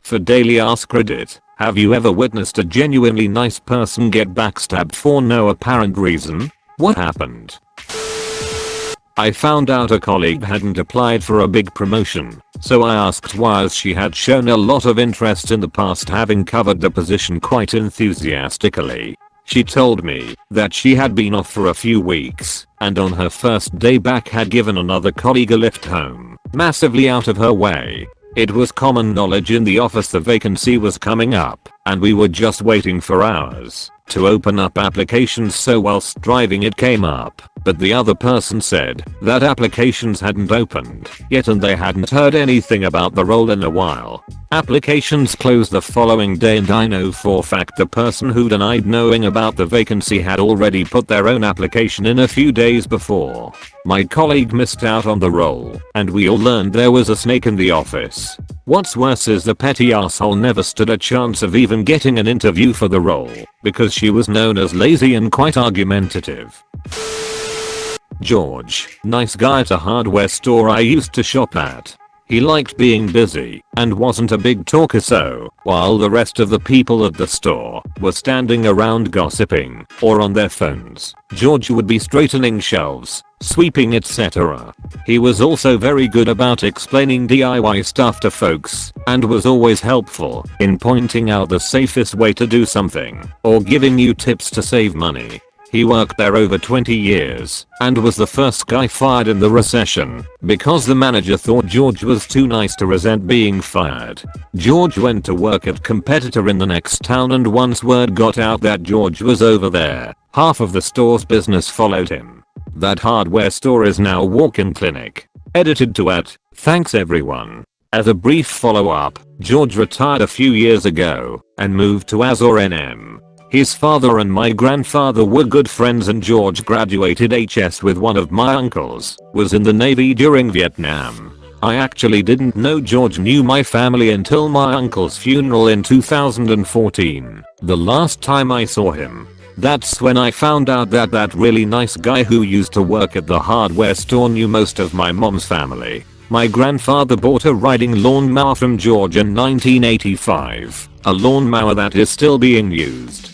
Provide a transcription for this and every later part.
For Daily Ask Reddit, have you ever witnessed a genuinely nice person get backstabbed for no apparent reason? What happened? I found out a colleague hadn't applied for a big promotion, so I asked why, as she had shown a lot of interest in the past, having covered the position quite enthusiastically. She told me that she had been off for a few weeks, and on her first day back had given another colleague a lift home, massively out of her way. It was common knowledge in the office the vacancy was coming up, and we were just waiting for hours to open up applications, so whilst driving it came up, but the other person said that applications hadn't opened yet and they hadn't heard anything about the role in a while. Applications closed the following day, and I know for a fact the person who denied knowing about the vacancy had already put their own application in a few days before. My colleague missed out on the role, and we all learned there was a snake in the office. What's worse is the petty asshole never stood a chance of even getting an interview for the role, because she was known as lazy and quite argumentative. George, nice guy at a hardware store I used to shop at. He liked being busy and wasn't a big talker, so while the rest of the people at the store were standing around gossiping or on their phones, George would be straightening shelves, sweeping, etc. He was also very good about explaining DIY stuff to folks and was always helpful in pointing out the safest way to do something or giving you tips to save money. He worked there over 20 years and was the first guy fired in the recession because the manager thought George was too nice to resent being fired. George went to work at competitor in the next town, and once word got out that George was over there, half of the store's business followed him. That hardware store is now a walk-in clinic. Edited to @thanks everyone. As a brief follow-up, George retired a few years ago and moved to Azure NM. His father and my grandfather were good friends, and George graduated HS with one of my uncles, was in the Navy during Vietnam. I actually didn't know George knew my family until my uncle's funeral in 2014, the last time I saw him. That's when I found out that that really nice guy who used to work at the hardware store knew most of my mom's family. My grandfather bought a riding lawnmower from George in 1985, a lawnmower that is still being used.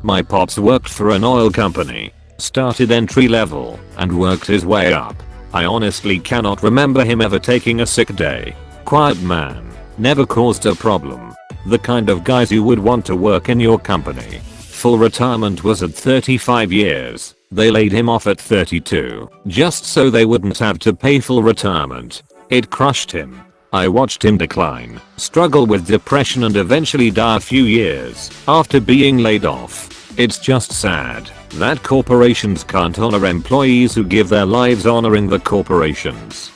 My pops worked for an oil company, started entry level, and worked his way up. I honestly cannot remember him ever taking a sick day. Quiet man, never caused a problem. The kind of guys you would want to work in your company. Full retirement was at 35 years. They laid him off at 32, just so they wouldn't have to pay full retirement. It crushed him. I watched him decline, struggle with depression, and eventually die a few years after being laid off. It's just sad that corporations can't honor employees who give their lives honoring the corporations.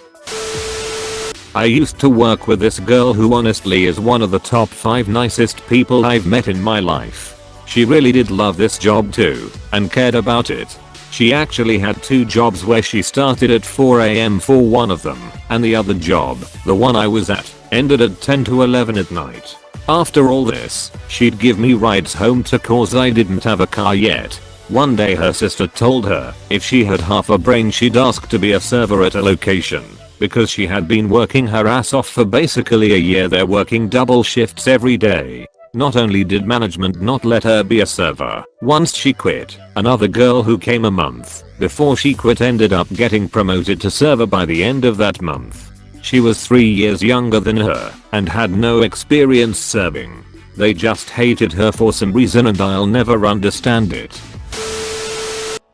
I used to work with this girl who honestly is one of the top 5 nicest people I've met in my life. She really did love this job too and cared about it. She actually had 2 jobs where she started at 4 AM for one of them, and the other job, the one I was at, ended at 10 to 11 at night. After all this, she'd give me rides home cause I didn't have a car yet. One day her sister told her if she had half a brain she'd ask to be a server at a location, because she had been working her ass off for basically a year there, working double shifts every day. Not only did management not let her be a server once she quit, another girl who came a month before she quit ended up getting promoted to server by the end of that month. She was 3 years younger than her and had no experience serving. They just hated her for some reason, and I'll never understand it.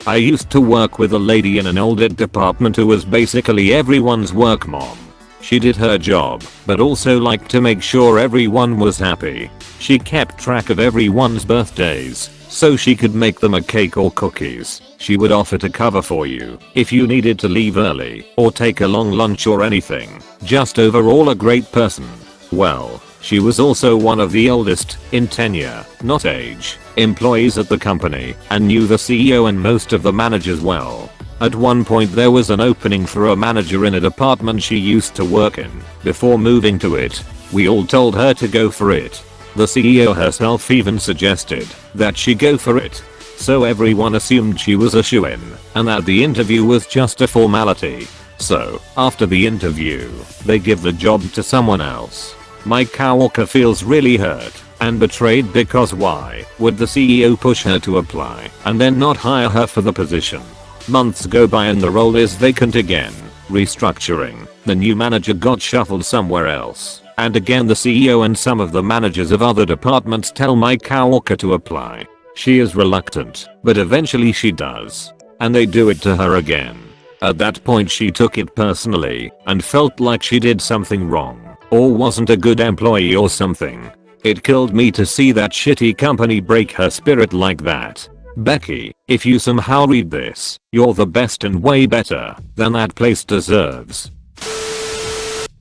I used to work with a lady in an audit department who was basically everyone's work mom. She did her job, but also liked to make sure everyone was happy. She kept track of everyone's birthdays, so she could make them a cake or cookies. She would offer to cover for you if you needed to leave early or take a long lunch or anything. Just overall a great person. Well, she was also one of the oldest, in tenure, not age, employees at the company, and knew the CEO and most of the managers well. At one point there was an opening for a manager in a department she used to work in. Before moving to it, we all told her to go for it. The CEO herself even suggested that she go for it. So everyone assumed she was a shoo-in, and that the interview was just a formality. So, after the interview, they give the job to someone else. My coworker feels really hurt and betrayed because why would the CEO push her to apply and then not hire her for the position? Months go by and the role is vacant again. Restructuring. The new manager got shuffled somewhere else. And again the CEO and some of the managers of other departments tell my coworker to apply. She is reluctant, but eventually she does. And they do it to her again. At that point she took it personally and felt like she did something wrong or wasn't a good employee or something. It killed me to see that shitty company break her spirit like that. Becky, if you somehow read this, you're the best and way better than that place deserves.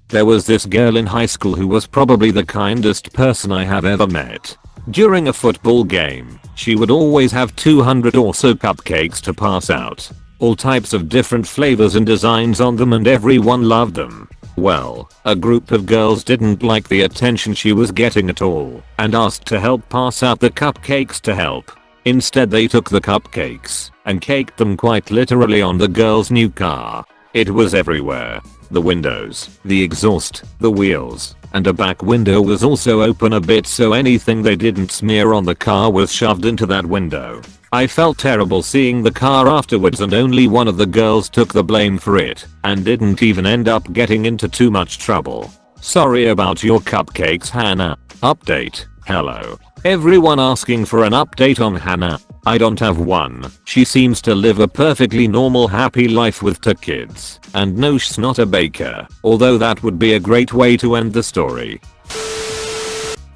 There was this girl in high school who was probably the kindest person I have ever met. During a football game, she would always have 200 or so cupcakes to pass out. All types of different flavors and designs on them and everyone loved them. Well, a group of girls didn't like the attention she was getting at all and asked to help pass out the cupcakes to help. Instead they took the cupcakes and caked them quite literally on the girl's new car. It was everywhere. The windows, the exhaust, the wheels, and a back window was also open a bit so anything they didn't smear on the car was shoved into that window. I felt terrible seeing the car afterwards and only one of the girls took the blame for it and didn't even end up getting into too much trouble. Sorry about your cupcakes, Hannah. Update. Hello. Everyone asking for an update on Hannah. I don't have one. She seems to live a perfectly normal happy life with 2 kids. And no, she's not a baker, although that would be a great way to end the story.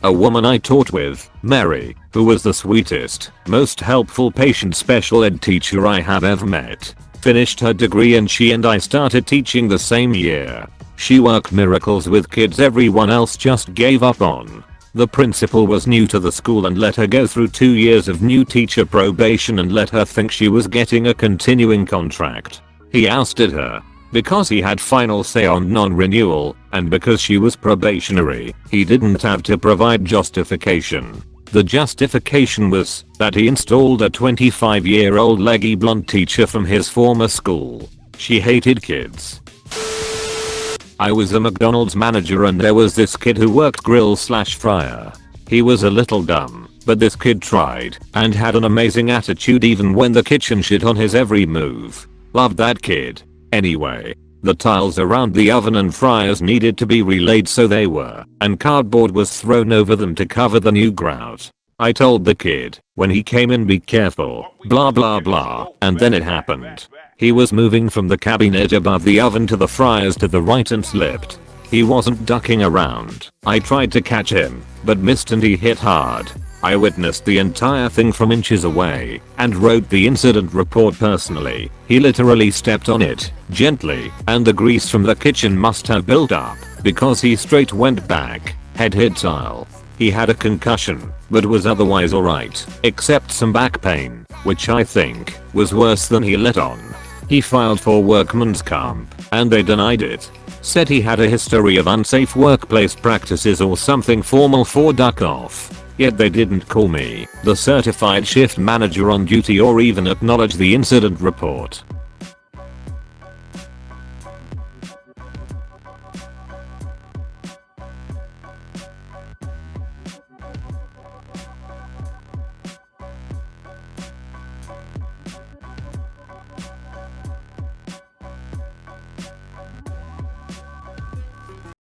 A woman I taught with, Mary, who was the sweetest, most helpful patient special ed teacher I have ever met, finished her degree and she and I started teaching the same year. She worked miracles with kids everyone else just gave up on. The principal was new to the school and let her go through 2 years of new teacher probation and let her think she was getting a continuing contract. He ousted her because he had final say on non-renewal, and because she was probationary, he didn't have to provide justification. The justification was that he installed a 25-year-old leggy blonde teacher from his former school. She hated kids. I was a McDonald's manager and there was this kid who worked grill/fryer. He was a little dumb, but this kid tried and had an amazing attitude even when the kitchen shit on his every move. Loved that kid. Anyway, the tiles around the oven and fryers needed to be relayed so they were, and cardboard was thrown over them to cover the new grout. I told the kid, when he came in, be careful, blah blah blah, and then it happened. He was moving from the cabinet above the oven to the fryers to the right and slipped. He wasn't ducking around. I tried to catch him, but missed and he hit hard. I witnessed the entire thing from inches away and wrote the incident report personally. He literally stepped on it, gently, and the grease from the kitchen must have built up because he straight went back, head hit tile. He had a concussion, but was otherwise alright, except some back pain, which I think was worse than he let on. He filed for workman's comp, and they denied it. Said he had a history of unsafe workplace practices or something formal for duck off. Yet they didn't call me, the certified shift manager on duty, or even acknowledge the incident report.